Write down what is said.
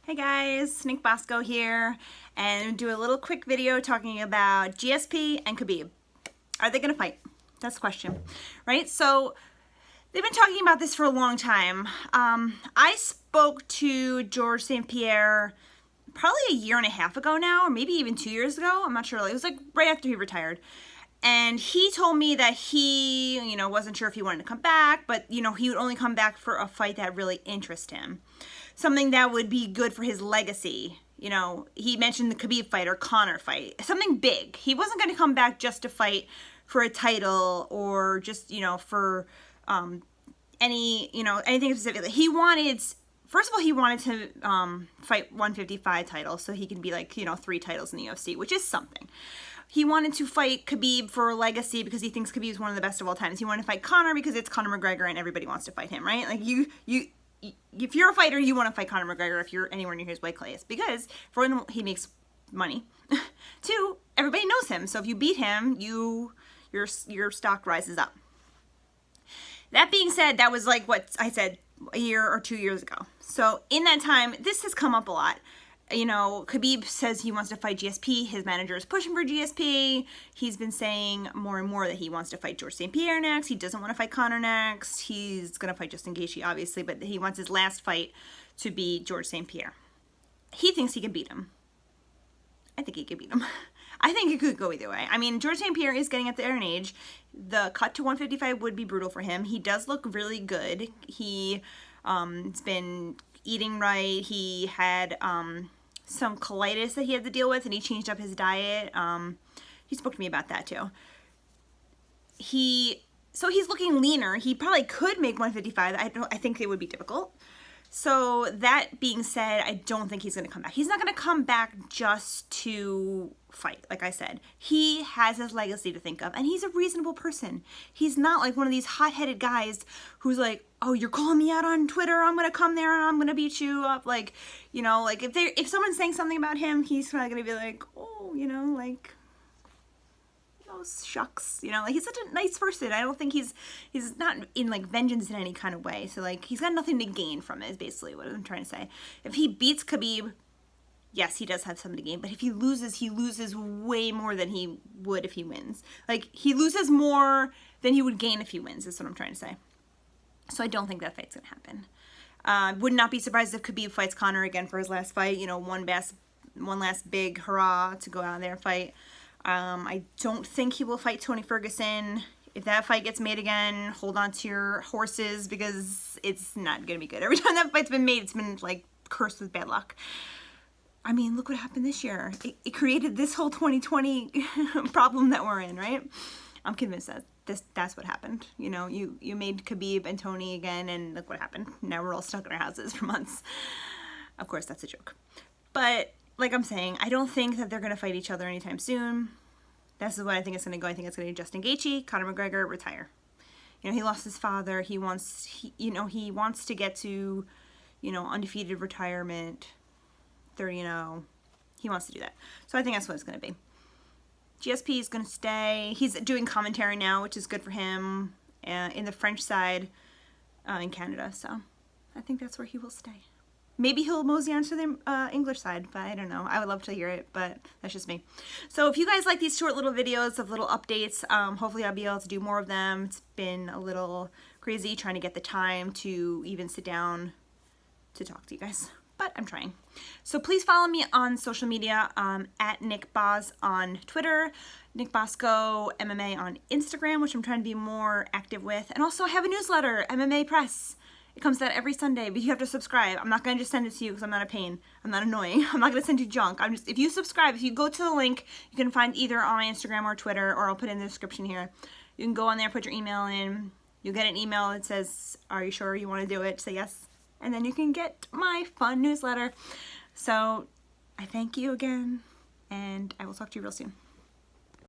Hey guys, Nick Bosco here, and do a little quick video talking about GSP and Khabib. Are they gonna fight? That's the question, right? So they've been talking about this for a long time. I spoke to Georges St-Pierre probably a year and a half ago now, or maybe even 2 years ago. I'm not sure. It was like right after he retired. And he told me that he, wasn't sure if he wanted to come back, but, he would only come back for a fight that really interested him. Something that would be good for his legacy. He mentioned the Khabib fight or Conor fight. Something big. He wasn't going to come back just to fight for a title or just, for anything specific. He wanted... First of all, he wanted to fight 155 titles, so he can be like, 3 titles in the UFC, which is something. He wanted to fight Khabib for a legacy because he thinks Khabib is one of the best of all times. He wanted to fight Conor because it's Conor McGregor and everybody wants to fight him, right? Like if you're a fighter, you want to fight Conor McGregor if you're anywhere near his weight class because for one, he makes money. 2, everybody knows him, so if you beat him, your stock rises up. That being said, that was like what I said a year or 2 years ago. So in that time, this has come up a lot. Khabib says he wants to fight GSP. His manager is pushing for GSP. He's been saying more and more that he wants to fight Georges St-Pierre next. He doesn't want to fight Conor next. He's going to fight Justin Gaethje, obviously, but he wants his last fight to be Georges St-Pierre. He thinks he can beat him. I think he could beat him. I think it could go either way. I mean, Georges St-Pierre is getting at the iron age. The cut to 155 would be brutal for him. He does look really good. He's been eating right. He had some colitis that he had to deal with, and he changed up his diet. He spoke to me about that too. So he's looking leaner. He probably could make 155. I think it would be difficult. So that being said, I don't think he's going to come back. He's not going to come back just to fight, like I said. He has his legacy to think of, and he's a reasonable person. He's not like one of these hot-headed guys who's like, oh, you're calling me out on Twitter, I'm going to come there and I'm going to beat you up. Like, like if someone's saying something about him, he's probably going to be like, oh, shucks, like he's such a nice person. I don't think he's not in like vengeance in any kind of way. So like he's got nothing to gain from it is basically what I'm trying to say. If he beats Khabib, yes, he does have something to gain, but if he loses way more than he would if he wins. Like he loses more than he would gain if he wins is what I'm trying to say. So I don't think that fight's gonna happen. Would not be surprised if Khabib fights Conor again for his last fight, one last big hurrah to go out there and fight. I don't think he will fight Tony Ferguson. If that fight gets made again, hold on to your horses because it's not going to be good. Every time that fight's been made, it's been like cursed with bad luck. I mean, look what happened this year. It created this whole 2020 problem that we're in, right? I'm convinced that that's what happened. You made Khabib and Tony again, and look what happened. Now we're all stuck in our houses for months. Of course, that's a joke. But like I'm saying, I don't think that they're going to fight each other anytime soon. This is what I think it's going to go. I think it's going to be Justin Gaethje, Conor McGregor, retire. He lost his father. He wants to get to, undefeated retirement, 30-0. He wants to do that. So I think that's what it's going to be. GSP is going to stay. He's doing commentary now, which is good for him, in the French side in Canada. So I think that's where he will stay. Maybe he'll mosey on to the English side, but I don't know. I would love to hear it, but that's just me. So if you guys like these short little videos of little updates, hopefully I'll be able to do more of them. It's been a little crazy trying to get the time to even sit down to talk to you guys, but I'm trying. So please follow me on social media, at Nick Boz on Twitter, Nick Bosco MMA on Instagram, which I'm trying to be more active with. And also I have a newsletter, MMA Press. It comes out every Sunday, but you have to subscribe. I'm not going to just send it to you because I'm not a pain. I'm not annoying. I'm not going to send you junk. If you subscribe, if you go to the link, you can find either on my Instagram or Twitter, or I'll put it in the description here. You can go on there, put your email in. You'll get an email that says, are you sure you want to do it? Say yes. And then you can get my fun newsletter. So I thank you again, and I will talk to you real soon.